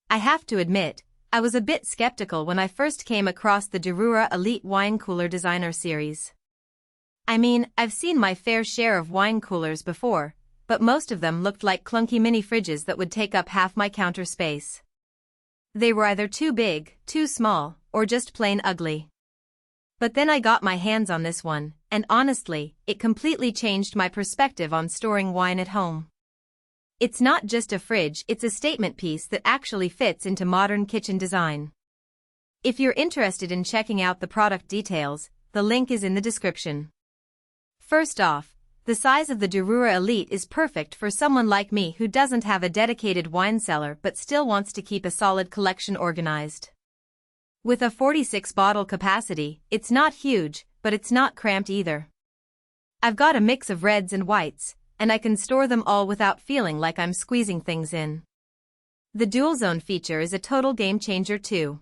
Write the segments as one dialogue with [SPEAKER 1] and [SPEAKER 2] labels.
[SPEAKER 1] I have to admit, I was a bit skeptical when I first came across the DUURA Elite wine cooler designer series. I mean, I've seen my fair share of wine coolers before, but most of them looked like clunky mini fridges that would take up half my counter space. They were either too big, too small, or just plain ugly. But then I got my hands on this one, and honestly, it completely changed my perspective on storing wine at home. It's not just a fridge, it's a statement piece that actually fits into modern kitchen design. If you're interested in checking out the product details, the link is in the description. First off, the size of the DUURA Elite is perfect for someone like me who doesn't have a dedicated wine cellar but still wants to keep a solid collection organized. With a 46-bottle capacity, it's not huge, but it's not cramped either. I've got a mix of reds and whites, and I can store them all without feeling like I'm squeezing things in. The dual zone feature is a total game changer too.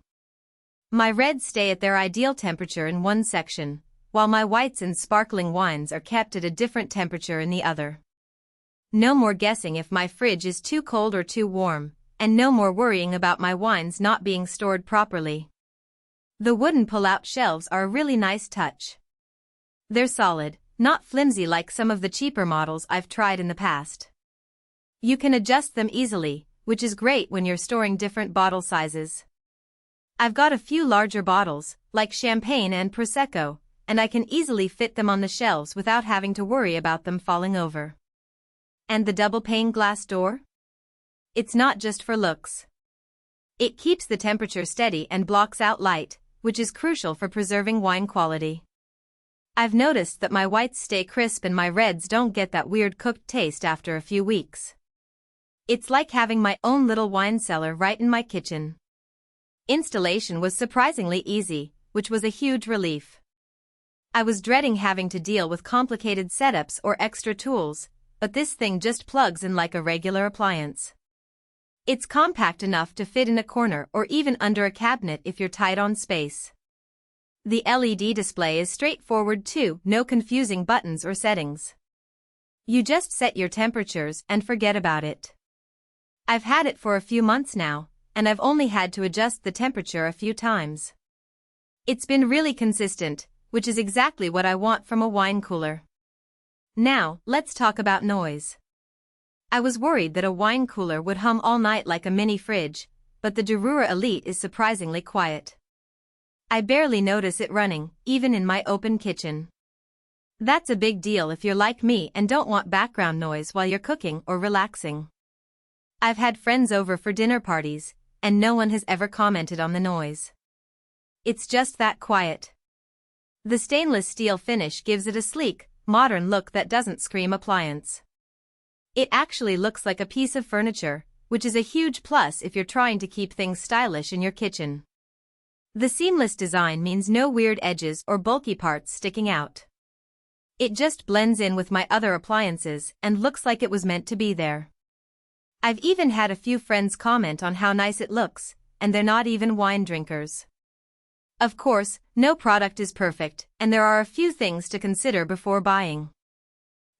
[SPEAKER 1] My reds stay at their ideal temperature in one section, while my whites and sparkling wines are kept at a different temperature in the other. No more guessing if my fridge is too cold or too warm, and no more worrying about my wines not being stored properly. The wooden pull-out shelves are a really nice touch. They're solid, not flimsy like some of the cheaper models I've tried in the past. You can adjust them easily, which is great when you're storing different bottle sizes. I've got a few larger bottles, like champagne and prosecco, and I can easily fit them on the shelves without having to worry about them falling over. And the double-pane glass door? It's not just for looks. It keeps the temperature steady and blocks out light, which is crucial for preserving wine quality. I've noticed that my whites stay crisp and my reds don't get that weird cooked taste after a few weeks. It's like having my own little wine cellar right in my kitchen. Installation was surprisingly easy, which was a huge relief. I was dreading having to deal with complicated setups or extra tools, but this thing just plugs in like a regular appliance. It's compact enough to fit in a corner or even under a cabinet if you're tight on space. The LED display is straightforward too, no confusing buttons or settings. You just set your temperatures and forget about it. I've had it for a few months now, and I've only had to adjust the temperature a few times. It's been really consistent, which is exactly what I want from a wine cooler. Now, let's talk about noise. I was worried that a wine cooler would hum all night like a mini fridge, but the DUURA Elite is surprisingly quiet. I barely notice it running, even in my open kitchen. That's a big deal if you're like me and don't want background noise while you're cooking or relaxing. I've had friends over for dinner parties, and no one has ever commented on the noise. It's just that quiet. The stainless steel finish gives it a sleek, modern look that doesn't scream appliance. It actually looks like a piece of furniture, which is a huge plus if you're trying to keep things stylish in your kitchen. The seamless design means no weird edges or bulky parts sticking out. It just blends in with my other appliances and looks like it was meant to be there. I've even had a few friends comment on how nice it looks, and they're not even wine drinkers. Of course, no product is perfect, and there are a few things to consider before buying.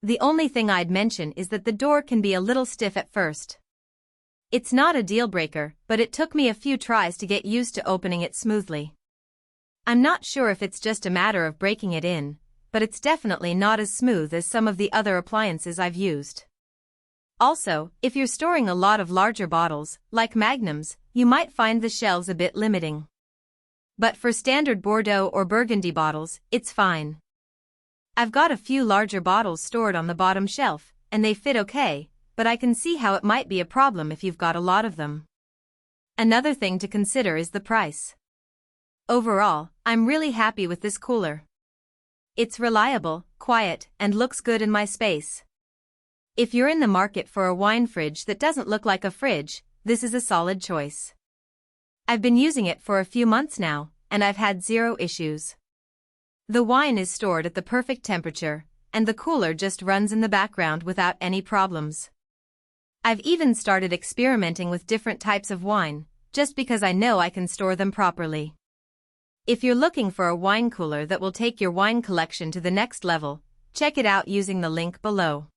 [SPEAKER 1] The only thing I'd mention is that the door can be a little stiff at first. It's not a deal breaker, but it took me a few tries to get used to opening it smoothly. I'm not sure if it's just a matter of breaking it in, but it's definitely not as smooth as some of the other appliances I've used. Also, if you're storing a lot of larger bottles, like magnums, you might find the shelves a bit limiting. But for standard Bordeaux or Burgundy bottles, it's fine. I've got a few larger bottles stored on the bottom shelf, and they fit okay, but I can see how it might be a problem if you've got a lot of them. Another thing to consider is the price. Overall, I'm really happy with this cooler. It's reliable, quiet, and looks good in my space. If you're in the market for a wine fridge that doesn't look like a fridge, this is a solid choice. I've been using it for a few months now, and I've had zero issues. The wine is stored at the perfect temperature, and the cooler just runs in the background without any problems. I've even started experimenting with different types of wine, just because I know I can store them properly. If you're looking for a wine cooler that will take your wine collection to the next level, check it out using the link below.